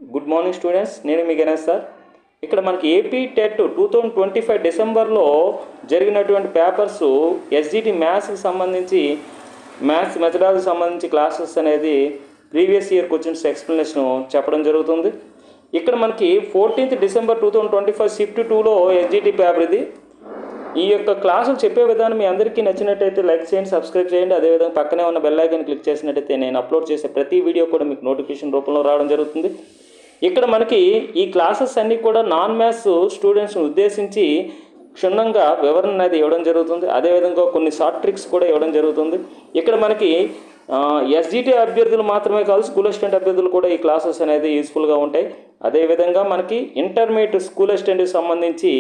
Good morning students, నేను మీ Ganesh sir. ఇక్కడ మనకి ఏపీ టెట్ 2025 డిసెంబర్లో జరిగినటువంటి పేపర్స్ ఎస్జిటి మ్యాథ్స్కి సంబంధించి మ్యాథ్స్ మెథడాలజీకి సంబంధించి క్లాసెస్ అనేది ప్రీవియస్ ఇయర్ క్వశ్చన్స్ ఎక్స్ప్లెనేషన్ చెప్పడం జరుగుతుంది. ఇక్కడ మనకి 14th డిసెంబర్ 2025 షిఫ్ట్ 2లో ఎస్జిటి పేపర్ ఇది. ఈ యొక్క క్లాసులు చెప్పే విధానం మీ అందరికీ నచ్చినట్టయితే లైక్ చేయండి, సబ్స్క్రైబ్ చేయండి. అదేవిధంగా పక్కనే ఉన్న బెల్ ఐకాన్ క్లిక్ చేసినట్టయితే నేను అప్లోడ్ చేసే ప్రతి వీడియో కూడా మీకు నోటిఫికేషన్ రూపంలో రావడం జరుగుతుంది. ఇక్కడ మనకి ఈ క్లాసెస్ అన్నీ కూడా నాన్ మ్యాథ్స్ స్టూడెంట్స్ని ఉద్దేశించి క్షుణ్ణంగా వివరణ అనేది ఇవ్వడం జరుగుతుంది. అదేవిధంగా కొన్ని షార్ట్ ట్రిక్స్ కూడా ఇవ్వడం జరుగుతుంది. ఇక్కడ మనకి ఎస్జిటి అభ్యర్థులు మాత్రమే కాదు, స్కూల్ అసిస్టెంట్ అభ్యర్థులు కూడా ఈ క్లాసెస్ అనేది యూస్ఫుల్గా ఉంటాయి. అదేవిధంగా మనకి ఇంటర్మీడియట్ స్కూల్ అసిస్టెంట్కి సంబంధించి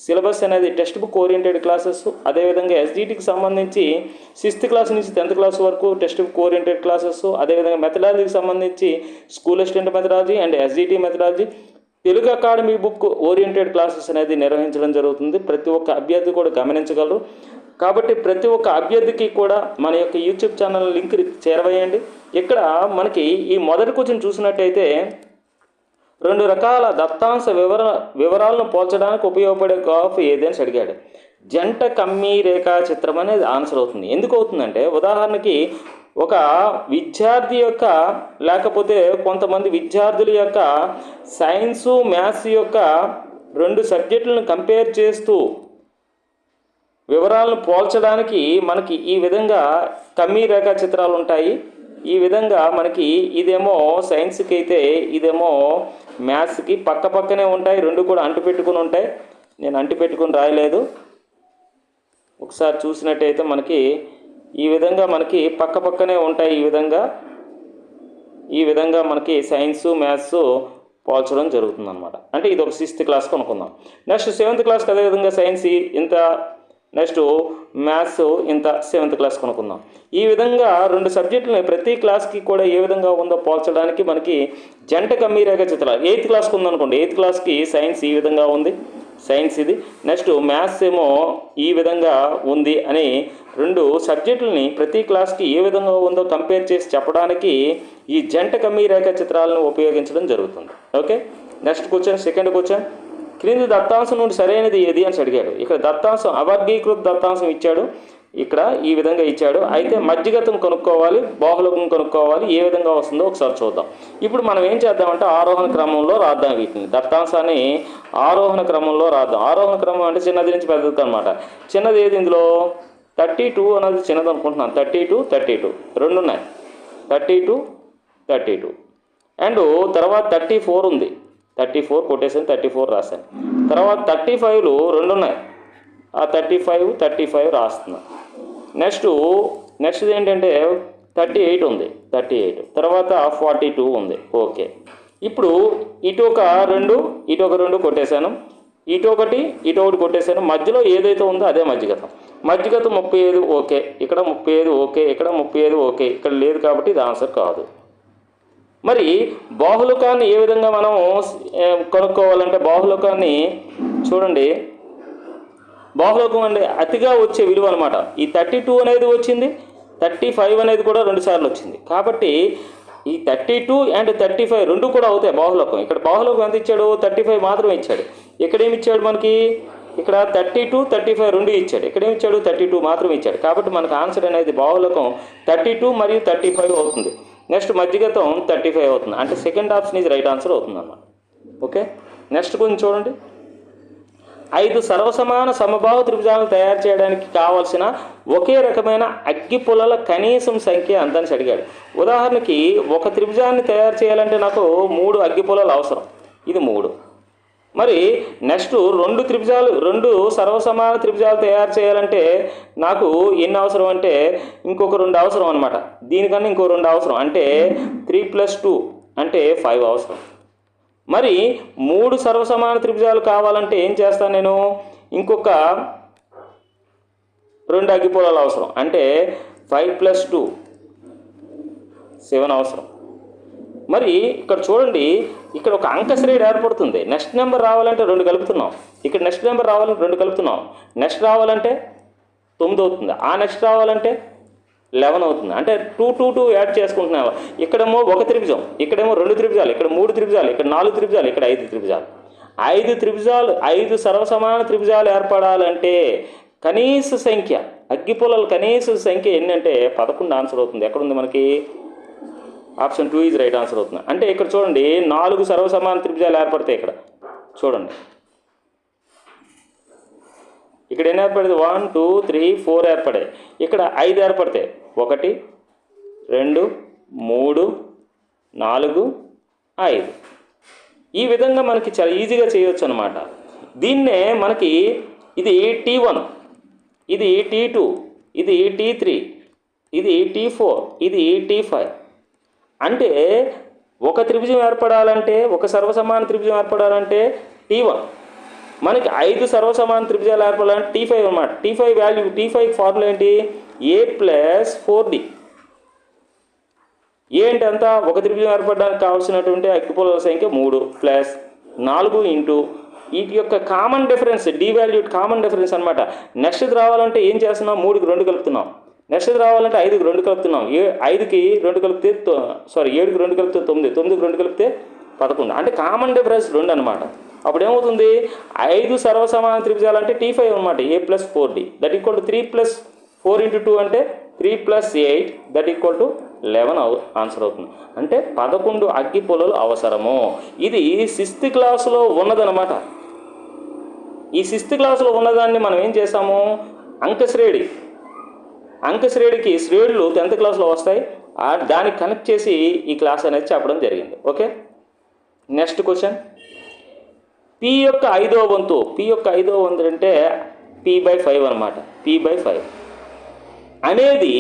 సిలబస్ అనేది టెక్స్ట్ బుక్ ఓరియంటెడ్ క్లాసెస్, అదేవిధంగా ఎస్జిటికి సంబంధించి 6th క్లాస్ నుంచి 10th క్లాస్ వరకు టెక్స్ట్ బుక్ ఓరియంటెడ్ క్లాసెస్, అదేవిధంగా మెథడాలజీకి సంబంధించి school assistant methodology and SGT methodology, Telugu academy book oriented classes అనేది నిర్వహించడం జరుగుతుంది. ప్రతి ఒక్క అభ్యర్థి కూడా గమనించగలరు. కాబట్టి ప్రతి ఒక్క అభ్యర్థికి కూడా మన యొక్క యూట్యూబ్ ఛానల్ లింక్ చేరవేయండి. ఇక్కడ మనకి ఈ మొదటి క్వశ్చన్ చూసినట్టయితే 2 రకాల దత్తాంశ వివరాలను పోల్చడానికి ఉపయోగపడే గ్రాఫ్ ఏదని అడిగాడు. జంట కమ్మీ రేఖా చిత్రం అనేది ఆన్సర్ అవుతుంది. ఎందుకు అవుతుందంటే, ఉదాహరణకి ఒక విద్యార్థి యొక్క లేకపోతే కొంతమంది విద్యార్థుల యొక్క సైన్సు మ్యాథ్స్ యొక్క 2 సబ్జెక్టులను కంపేర్ చేస్తూ వివరాలను పోల్చడానికి మనకి ఈ విధంగా కమ్మీ రేఖా చిత్రాలు ఉంటాయి. ఈ విధంగా మనకి ఇదేమో సైన్స్కి అయితే ఇదేమో మ్యాథ్స్కి పక్క పక్కనే ఉంటాయి. 2 కూడా అంటుపెట్టుకుని ఉంటాయి. నేను అంటుపెట్టుకుని రాయలేదు. ఒకసారి చూసినట్టయితే మనకి ఈ విధంగా మనకి పక్క పక్కనే ఉంటాయి. ఈ విధంగా మనకి సైన్సు మ్యాథ్స్ పోల్చడం జరుగుతుంది అనమాట. అంటే ఇది ఒక 6th క్లాస్ అనుకుందాం. నెక్స్ట్ 7th క్లాస్కి అదేవిధంగా సైన్స్ ఇంత, నెక్స్ట్ మ్యాథ్స్ ఇంత 7th క్లాస్ కొనుక్కుందాం. ఈ విధంగా 2 సబ్జెక్టులని ప్రతి క్లాస్కి కూడా ఏ విధంగా ఉందో పోల్చడానికి మనకి జంట కమ్మీ రేఖ చిత్రాలు 8th క్లాస్కి ఉందనుకోండి. 8th క్లాస్కి సైన్స్ ఈ విధంగా ఉంది, సైన్స్ ఇది. నెక్స్ట్ మ్యాథ్స్ ఏమో ఈ విధంగా ఉంది అని 2 సబ్జెక్టులని ప్రతి క్లాస్కి ఏ విధంగా ఉందో కంపేర్ చేసి చెప్పడానికి ఈ జంట కమ్మీ రేఖ చిత్రాలను ఉపయోగించడం జరుగుతుంది. Okay, next question, second question. క్రింది దత్తాంశం నుండి సరైనది ఏది అని అడిగాడు. ఇక్కడ దత్తాంశం అవర్గీకృత దత్తాంశం ఇచ్చాడు. ఇక్కడ ఈ విధంగా ఇచ్చాడు. అయితే మధ్యగతం కనుక్కోవాలి, బాహుళకం కనుక్కోవాలి. ఏ విధంగా వస్తుందో ఒకసారి చూద్దాం. ఇప్పుడు మనం ఏం చేద్దామంటే ఆరోహణ క్రమంలో రాద్దాం. వీటిని దత్తాంశాన్ని ఆరోహణ క్రమంలో రాద్దాం. ఆరోహణ క్రమం అంటే చిన్నది నుంచి పెద్దది అనమాట. చిన్నది ఏది ఇందులో 32 అనేది చిన్నది అనుకుంటున్నాను. 32 2 ఉన్నాయి. 32 అండ్ తర్వాత 34 ఉంది. 34 కొట్టేసాను, 34 రాశాను. తర్వాత 35లు 2 ఉన్నాయి. ఆ 35 రాస్తున్నాను. నెక్స్ట్ ఏంటంటే 38 ఉంది. 38 తర్వాత 42 ఉంది. ఓకే, ఇప్పుడు ఇటు ఒక 2 కొట్టేశాను. ఇటు ఒకటి కొట్టేశాను. మధ్యలో ఏదైతే ఉందో అదే మధ్యగతం. 35 ఓకే, ఇక్కడ 35 ఓకే, ఇక్కడ 35 ఓకే. ఇక్కడ లేదు కాబట్టి ఇది ఆన్సర్ కాదు. మరి బాహుళకాన్ని ఏ విధంగా మనం కనుక్కోవాలంటే, బాహుళకాన్ని చూడండి. బాహుళకం అంటే అతిగా వచ్చే విలువ అనమాట. ఈ 32 అనేది వచ్చింది, 35 అనేది కూడా 2 సార్లు వచ్చింది. కాబట్టి ఈ 32 అండ్ 35 2 కూడా అవుతాయి బాహుళకం. ఇక్కడ బాహుళకం ఎంత ఇచ్చాడు? 35 మాత్రమే ఇచ్చాడు. ఇక్కడేమి ఇచ్చాడు మనకి? ఇక్కడ 32, 35 2 ఇచ్చాడు. ఇక్కడేమి ఇచ్చాడు? 32 మాత్రమే ఇచ్చాడు. కాబట్టి మనకు ఆన్సర్ అనేది బాహుళకం 32 మరియు 35 అవుతుంది. నెక్స్ట్ మధ్యగతం 35 అవుతుంది. అంటే సెకండ్ ఆప్షన్ ఇది రైట్ ఆన్సర్ అవుతుంది అన్నమాట. ఓకే, నెక్స్ట్ కొంచెం చూడండి. 5 సర్వసమాన సమబాహు త్రిభుజాలను తయారు చేయడానికి కావాల్సిన ఒకే రకమైన అగ్గిపుల్లల కనీసం సంఖ్య అంతని అడిగాడు. ఉదాహరణకి ఒక త్రిభుజాన్ని తయారు చేయాలంటే నాకు 3 అగ్గిపుల్లలు అవసరం. ఇది 3. మరి నెక్స్ట్ 2 సర్వసమాన త్రిభుజాలు తయారు చేయాలంటే నాకు ఎన్ని అవసరం అంటే ఇంకొక 2 అవసరం అనమాట. దీనికన్నా ఇంకో 2 అవసరం. అంటే 3 + 2 అంటే 5 అవసరం. మరి 3 సర్వసమాన త్రిభుజాలు కావాలంటే ఏం చేస్తాను నేను? ఇంకొక 2 అగ్గిపుల్లలు అవసరం. అంటే 5 + 2 7 అవసరం. మరి ఇక్కడ చూడండి, ఇక్కడ ఒక అంక శ్రేణి ఏర్పడుతుంది. నెక్స్ట్ నెంబర్ రావాలంటే 2 కలుపుతున్నాం. ఇక్కడ నెక్స్ట్ నెంబర్ రావాలంటే 2 కలుపుతున్నాం. నెక్స్ట్ రావాలంటే 9 అవుతుంది. ఆ నెక్స్ట్ రావాలంటే 11 అవుతుంది. అంటే 2 2 2 యాడ్ చేసుకుంటున్నాము. ఇక్కడేమో ఒక త్రిభుజం, ఇక్కడేమో 2 త్రిభుజాలు, ఇక్కడ 3 త్రిభుజాలు, ఇక్కడ 4 త్రిభుజాలు, ఇక్కడ 5 త్రిభుజాలు. 5 సర్వసమాన త్రిభుజాలు ఏర్పడాలంటే కనీస సంఖ్య, అగ్గిపుల్లల కనీస సంఖ్య ఏంటంటే 11 ఆన్సర్ అవుతుంది. ఎక్కడుంది మనకి? ఆప్షన్ 2 ఈజ్ రైట్ ఆన్సర్ అవుతుంది. అంటే ఇక్కడ చూడండి 4 సర్వసమాన త్రిభుజాలు ఏర్పడతాయి. ఇక్కడ చూడండి, ఇక్కడ ఎన్ని ఏర్పడతాయి? 1 2 3 4 ఏర్పడాయి. ఇక్కడ 5 ఏర్పడతాయి. 1 2 3 4 5. ఈ విధంగా మనకి చాలా ఈజీగా చేయొచ్చు అనమాట. దీన్నే మనకి ఇది T1, ఇది T2, ఇది T3, ఇది T4, ఇది T5. అంటే ఒక త్రిభుజం ఏర్పడాలంటే, ఒక సర్వసమాన త్రిభుజం ఏర్పడాలంటే T1, మనకి 5 సర్వసమాన త్రిభుజాలు ఏర్పడాలంటే T5 అనమాట. T5 వాల్యూ, T5 ఫార్ములా ఏంటి? A + 4D. ఏ అంటే అంతా ఒక త్రిభుజం ఏర్పడడానికి కావాల్సినటువంటి అగ్గిపుల్లల సంఖ్య 3 ప్లస్ 4 ఇంటూ వీటి యొక్క common difference, d valued common difference అనమాట. నెక్స్ట్ రావాలంటే ఏం చేస్తున్నాం? 3కి 2 కలుపుతున్నాం. నెక్స్ట్ రావాలంటే 5కి 2 కలుపుతున్నాం. 5కి 2 కలిపితే 7కి 2 కలిపితే 9, 9కి 2 కలిపితే 11. అంటే కామన్ డిఫరెన్స్ 2 అనమాట. అప్పుడు ఏమవుతుంది? 5 సర్వసమాన త్రిభుజాలు అంటే T5 అనమాట. A + 4D that equal to 3 + 4 × 2 అంటే 3 + 8 దట్ ఈక్వల్ టు 11 ఆన్సర్ అవుతుంది. అంటే 11 అగ్గిపుల్లలు అవసరము. ఇది 6th క్లాసులో ఉన్నదనమాట. ఈ 6th క్లాసులో ఉన్నదాన్ని మనం ఏం చేసాము? అంకశ్రేణికి శ్రేణులు 10th క్లాస్లో వస్తాయి. దానికి కనెక్ట్ చేసి ఈ క్లాస్ అనేది చెప్పడం జరిగింది. Okay, next question. P యొక్క 5వ వంతు, P యొక్క 5వ వంతు అంటే P/5 అనమాట. P/5 అనేది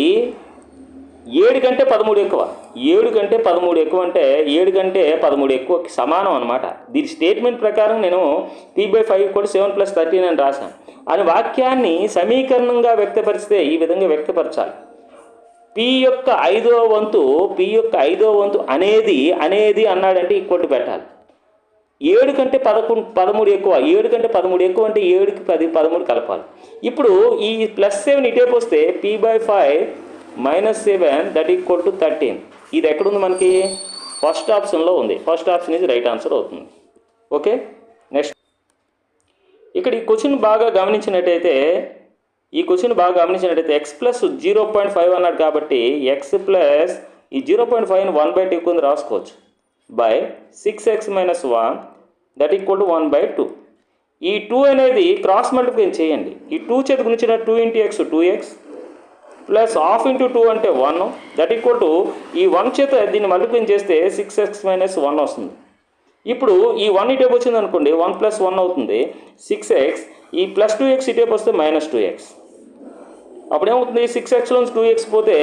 7 కంటే 13 ఎక్కువ. 7 కంటే 13 ఎక్కువ అంటే 7 కంటే 13 ఎక్కువకి సమానం అనమాట. దీని స్టేట్మెంట్ ప్రకారం నేను P/5 = 7 + 13 అని రాశాను. అని వాక్యాన్ని సమీకరణంగా వ్యక్తపరిస్తే ఈ విధంగా వ్యక్తపరచాలి. P యొక్క 5వ వంతు అనేది అన్నాడంటే ఈక్వల్ పెట్టాలి. 7 కంటే 13 ఎక్కువ. 7 కంటే 13 ఎక్కువ అంటే 7కి 10 13 కలపాలి. ఇప్పుడు ఈ +7 ఇటేపు వస్తే P/5 - 7 దట్ ఈక్వల్ టు 13. ఇది ఎక్కడుంది మనకి? ఫస్ట్ ఆప్షన్లో ఉంది. ఫస్ట్ ఆప్షన్ ఇది రైట్ ఆన్సర్ అవుతుంది. Okay, next. ఇక్కడ ఈ క్వశ్చన్ బాగా గమనించినట్టయితే x + 0.5 అన్నాడు కాబట్టి x ప్లస్ ఈ 0.5ని 1/2 కింద రాసుకోవచ్చు. By 6x - 1 that equal to 1/2. ఈ 2 అనేది క్రాస్ మల్టిప్లికేషన్ చేయండి. ఈ 2 చేతి గురించిన 2 × x 2x ప్లస్ ½ × 2 అంటే 1 దట్ ఈక్వల్ టు ఈ 1 చేత దీన్ని మల్టిప్లికేషన్ చేస్తే 6x - 1 వస్తుంది. ఇప్పుడు ఈ 1 ఇటేపు వచ్చింది అనుకోండి, 1 + 1 అవుతుంది 6x. ఈ +2x ఇటేపు వస్తే -2x. అప్పుడు ఏమవుతుంది? 6xలో 2x పోతే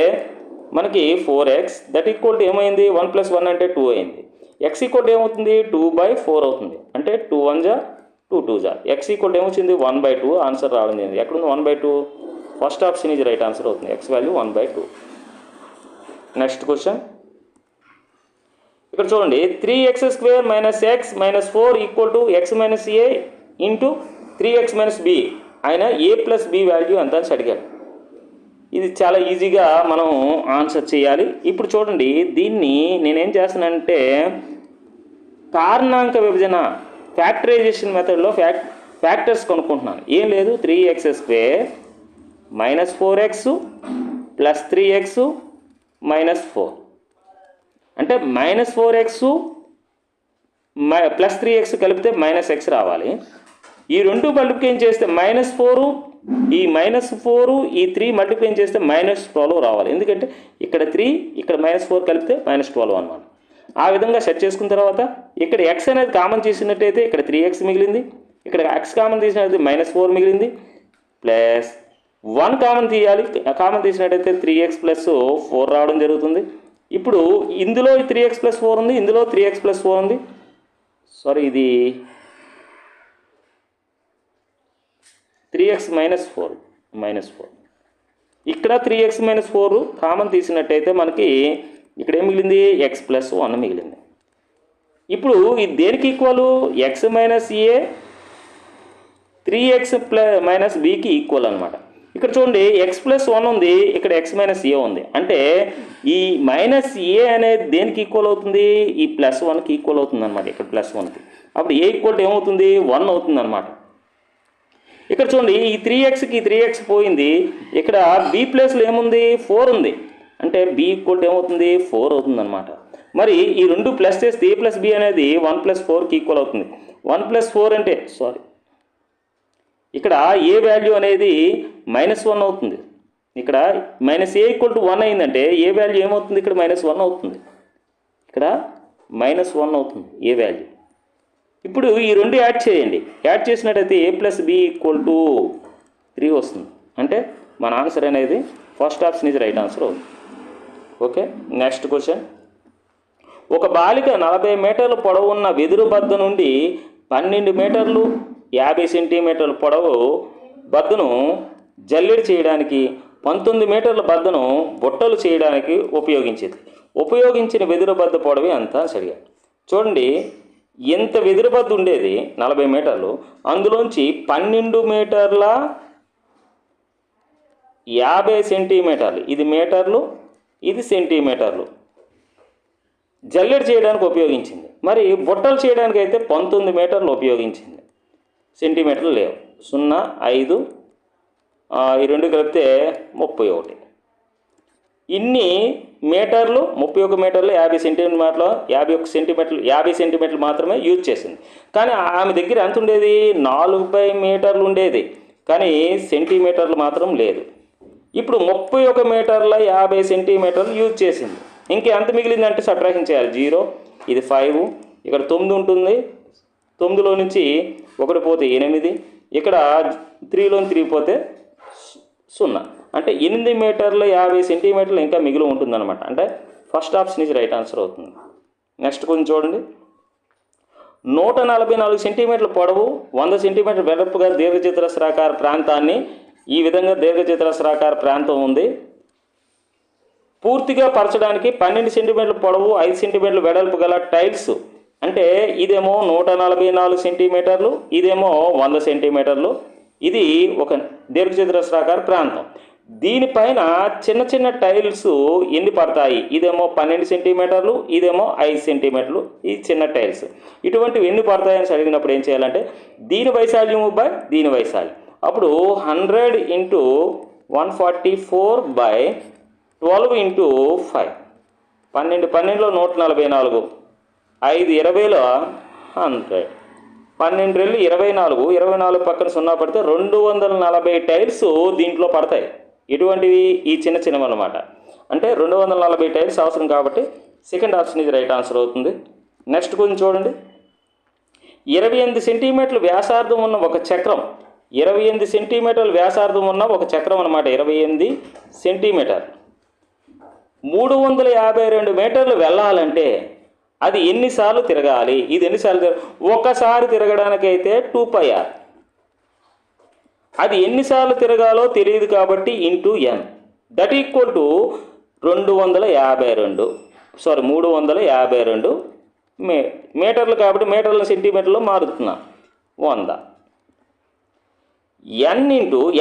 మనకి 4x దట్ ఈక్వల్ టు ఏమైంది? 1 + 1 అంటే 2 అయింది. x ఈక్వల్ ఏమవుతుంది? 2/4 అవుతుంది. అంటే 2 1 జా 2 2 జా. x ఈక్వల్ ఏమొచ్చింది? 1/2 ఆన్సర్ రావడం జరిగింది. ఎక్కడుంది 1/2? First option is right answer అవుతుంది. x value 1/2. Next question. ఇక్కడ చూడండి 3x² - x - 4 = x - a into 3x - b. ఆయన a + b వాల్యూ ఎంత అని అడిగాడు. ఇది చాలా ఈజీగా మనం ఆన్సర్ చేయాలి. ఇప్పుడు చూడండి, దీన్ని నేనేం చేస్తానంటే కారణాంక విభజన ఫ్యాక్టరైజేషన్ మెథడ్లో ఫ్యాక్టర్స్ కొనుక్కుంటున్నాను. ఏం లేదు, 3x² - 4x + 3x - 4 అంటే -4x + 3x కలిపితే -x రావాలి. ఈ 2 మల్టిప్లికేషన్ చేస్తే -4, ఈ -4 ఈ 3 మల్టిప్లికేషన్ చేస్తే -12 రావాలి. ఎందుకంటే ఇక్కడ 3 ఇక్కడ -4 కలిపితే -12 అన్నమాట. ఆ విధంగా సెట్ చేసుకున్న తర్వాత ఇక్కడ x అనేది కామన్ చేసినట్టయితే ఇక్కడ 3x మిగిలింది, ఇక్కడ x కామన్ తీసినట్టయితే -4 మిగిలింది, ప్లస్ 1 కామన్ తీయాలి. కామన్ తీసినట్టయితే 3x + 4 రావడం జరుగుతుంది. ఇప్పుడు ఇందులో 3x + 4 ఉంది, ఇందులో 3x + 4 ఉంది. సారీ, ఇది 3x - 4 ఇక్కడ 3x - 4 కామన్ తీసినట్టయితే మనకి ఇక్కడ ఏం మిగిలింది? x + 1 మిగిలింది. ఇప్పుడు ఇది దేనికి ఈక్వల్? x - a 3x - bకి ఈక్వల్ అనమాట. ఇక్కడ చూడండి x+1 ఉంది, ఇక్కడ x-a ఉంది. అంటే ఈ -a అనేది దేనికి ఈక్వల్ అవుతుంది? ఈ +1కి ఈక్వల్ అవుతుంది అనమాట. ఇక్కడ +1కి. అప్పుడు a ఈక్వల్ టు ఏమవుతుంది? 1 అవుతుంది అనమాట. ఇక్కడ చూడండి ఈ 3xకి 3x పోయింది. ఇక్కడ b ప్లేస్లో ఏముంది? 4 ఉంది. అంటే b ఈక్వల్ టు ఏమవుతుంది? 4 అవుతుంది అనమాట. మరి ఈ రెండు ప్లస్ చేస్తే a + b అనేది 1+4కి ఈక్వల్ అవుతుంది. 1+4 అంటే ఇక్కడ ఏ వాల్యూ అనేది -1 అవుతుంది. ఇక్కడ -a = 1 అయిందంటే ఏ వాల్యూ ఏమవుతుంది? ఇక్కడ -1 అవుతుంది. ఇక్కడ -1 అవుతుంది ఏ వాల్యూ. ఇప్పుడు ఈ రెండు యాడ్ చేయండి. యాడ్ చేసినట్టయితే a + b = 3 వస్తుంది. అంటే మన ఆన్సర్ అనేది first option is right answer అవుతుంది. Okay, next question. ఒక బాలిక 40 మీటర్ల పొడవు ఉన్న వెదురు బద్ద నుండి 12 మీటర్లు 50 సెంటీమీటర్ల పొడవు బద్దను జల్లెడ చేయడానికి 19 మీటర్ల బద్దను బుట్టలు చేయడానికి ఉపయోగించిన వెదురు బద్ద పొడవు ఎంత సరిగా చూడండి. ఎంత వెదురు బద్ద ఉండేది 40 మీటర్లు, అందులోంచి 12 మీటర్ల 50 సెంటీమీటర్లు, ఇది మీటర్లు ఇది సెంటీమీటర్లు జల్లెడ చేయడానికి ఉపయోగించింది. మరి బుట్టలు చేయడానికి అయితే 19 మీటర్లు ఉపయోగించింది. సెంటీమీటర్లు లేవు. 0, 5 ఈ రెండు కలిపితే 31. ఇన్ని మీటర్లు 31 మీటర్లు 50 సెంటీమీటర్లు 51 సెంటీమీటర్లు మాత్రమే యూజ్ చేసింది. కానీ ఆమె దగ్గర ఎంత ఉండేది? 40 మీటర్లు ఉండేది, కానీ సెంటీమీటర్లు మాత్రం లేదు. ఇప్పుడు 31 మీటర్ల 50 సెంటీమీటర్లు యూజ్ చేసింది. ఇంకెంత మిగిలిందంటే సబ్ట్రాక్షన్ చేయాలి. 0, ఇది 5, ఇక్కడ 9 ఉంటుంది. 9లో నుంచి 1 పోతే 8, ఇక్కడ 3లో 3 పోతే 0. అంటే 8 మీటర్ల 50 సెంటీమీటర్లు ఇంకా మిగిలి ఉంటుందన్నమాట. అంటే first option is right answer అవుతుంది. నెక్స్ట్ కొంచెం చూడండి. 144 సెంటీమీటర్ల పొడవు 100 సెంటీమీటర్ల వెడల్పుగా దీర్ఘచతురస్రాకార ప్రాంతాన్ని ఈ విధంగా దీర్ఘచతురస్రాకార ప్రాంతం ఉంది. పూర్తిగా పరచడానికి 12 సెంటీమీటర్ల పొడవు 5 సెంటీమీటర్ల వెడల్పు గల టైల్స్, అంటే ఇదేమో 144 సెంటీమీటర్లు, ఇదేమో 100 సెంటీమీటర్లు. ఇది ఒక దీర్ఘచతురస్రాకార ప్రాంతం. దీనిపైన చిన్న చిన్న టైల్స్ ఎన్ని పడతాయి? ఇదేమో 12 సెంటీమీటర్లు, ఇదేమో 5 సెంటీమీటర్లు. ఈ చిన్న టైల్స్ ఇటువంటివి ఎన్ని పడతాయని అడిగినప్పుడు ఏం చేయాలంటే దీని వైశాల్యం బై దీని వైశాల్యం. అప్పుడు 100 × 144/12 × 5. 12 12లో 144, 5 20లో 100, 12 రెళ్ళు 24, 24 పక్కన 0 పడితే 240 టైల్స్ దీంట్లో పడతాయి. ఇటువంటివి ఈ చిన్న చిన్నవి అన్నమాట. అంటే 240 టైల్స్ అవసరం కాబట్టి సెకండ్ ఆప్షన్ ఇది రైట్ ఆన్సర్ అవుతుంది. నెక్స్ట్ కొంచెం చూడండి. 28 సెంటీమీటర్ల వ్యాసార్థం ఉన్న ఒక చక్రం, 28 సెంటీమీటర్ల వ్యాసార్థం ఉన్న ఒక చక్రం అన్నమాట. 28 సెంటీమీటర్ 352 మీటర్లు వెళ్ళాలంటే అది ఎన్నిసార్లు తిరగాలి? ఇది ఎన్నిసార్లు ఒకసారి తిరగడానికైతే 2πr. అది ఎన్నిసార్లు తిరగాలో తెలియదు కాబట్టి × n దట్ ఈక్వల్ టు 352 మీటర్లు కాబట్టి మీటర్ల సెంటీమీటర్లో మారుతున్నా 100.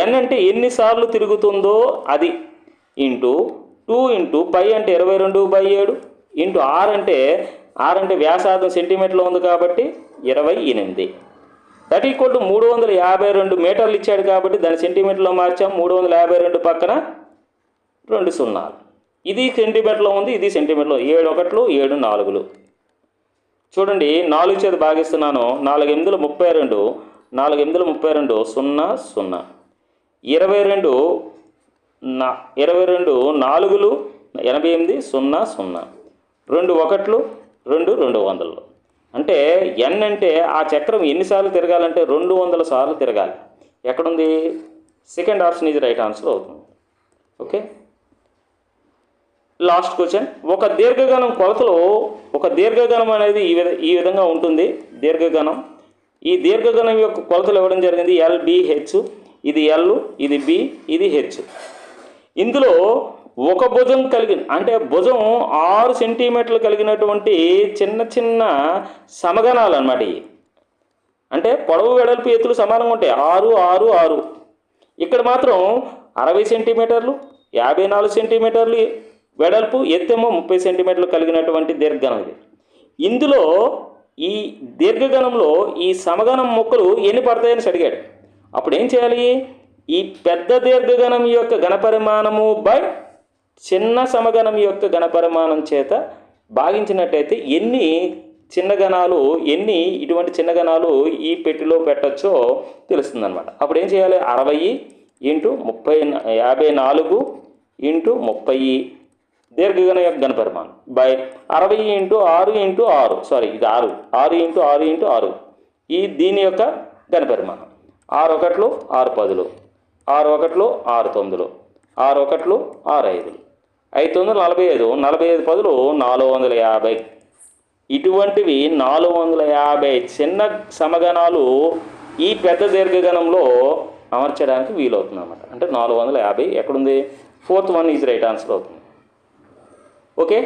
n అంటే ఎన్నిసార్లు తిరుగుతుందో అది ఇంటూ 2 × π అంటే 22/7 ఇంటూ r అంటే వ్యాసార్థం సెంటీమీటర్లో ఉంది కాబట్టి 28. దట్ ఈక్వల్ టు 352 మీటర్లు ఇచ్చాడు కాబట్టి దాన్ని సెంటీమీటర్లో మార్చాం. 352 పక్కన 2 సున్నాలు. ఇది సెంటీమీటర్లో ఉంది, ఇది సెంటీమీటర్లో. 7 1లు 7 4లు. చూడండి 4 చేత భాగిస్తున్నాను. 4 8లు 32, 4 8లు 32, 0 0. 22 4లు 88, 0 0. 2 1లు 2 200. అంటే n అంటే ఆ చక్రం ఎన్నిసార్లు తిరగాలంటే 200 సార్లు తిరగాలి. ఎక్కడుంది? Second option is right answer అవుతుంది. Okay, last question. ఒక దీర్ఘగణం కొలతలో ఒక దీర్ఘగణం అనేది ఈ విధంగా ఉంటుంది. దీర్ఘగణం, ఈ దీర్ఘగణం యొక్క కొలతలు ఇవ్వడం జరిగింది. LBH, ఇది L, ఇది B, ఇది H. ఇందులో ఒక భుజం అంటే భుజం 6 సెంటీమీటర్లు కలిగినటువంటి చిన్న చిన్న సమగణాలు అన్నమాట. ఇవి అంటే పొడవు వెడల్పు ఎత్తులు సమానంగా ఉంటాయి. 6 6 6. ఇక్కడ మాత్రం 60 సెంటీమీటర్లు, 54 సెంటీమీటర్లు వెడల్పు, ఎత్తేమో 30 సెంటీమీటర్లు కలిగినటువంటి దీర్ఘగణం ఇది. ఇందులో ఈ దీర్ఘగణంలో ఈ సమగణం ముక్కలు ఎన్ని పడతాయని అడిగాడు. అప్పుడు ఏం చేయాలి? ఈ పెద్ద దీర్ఘగణం యొక్క ఘనపరిమాణము బై చిన్న సమగణం యొక్క ఘనపరిమాణం చేత భాగించినట్టయితే ఎన్ని ఎన్ని ఇటువంటి చిన్న గణాలు ఈ పెట్టిలో పెట్టచ్చో తెలుస్తుందన్నమాట. అప్పుడు ఏం చేయాలి? 60 ఇంటూ 54 ఇంటూ 30 దీర్ఘగణం యొక్క ఘనపరిమాణం బై 60 ఇంటూ 6 ఇంటూ 6 సారీ ఇది 6 ఇంటూ 6 ఇంటూ 6 దీని యొక్క ఘనపరిమాణం. 6 ఒకట్లు 6 పదులు, 6 ఒకట్లు 6 తొమ్మిదిలు, 6 ఒకట్లు 6 ఐదులు, 5 తొమ్మిది 45, 45 పదులు 450. ఇటువంటివి 450 చిన్న సమగణాలు ఈ పెద్ద దీర్ఘగణంలో అమర్చడానికి వీలవుతుంది అన్నమాట. అంటే 450 ఎక్కడుంది? 4th one is right answer అవుతుంది. ఓకే,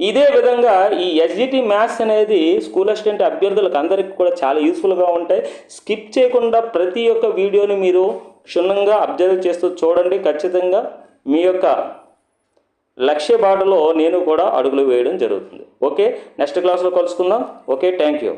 ఇదే విధంగా ఈ ఎస్జిటి మ్యాథ్స్ అనేది స్కూల్ అసిస్టెంట్ అభ్యర్థులకు అందరికీ కూడా చాలా యూస్ఫుల్గా ఉంటాయి. స్కిప్ చేయకుండా ప్రతి ఒక్క వీడియోని మీరు క్షుణ్ణంగా అబ్జర్వ్ చేస్తూ చూడండి. ఖచ్చితంగా మీ యొక్క లక్ష్య బాటలో నేను కూడా అడుగులు వేయడం జరుగుతుంది. ఓకే, నెక్స్ట్ క్లాస్లో కలుసుకుందాం. Okay, thank you.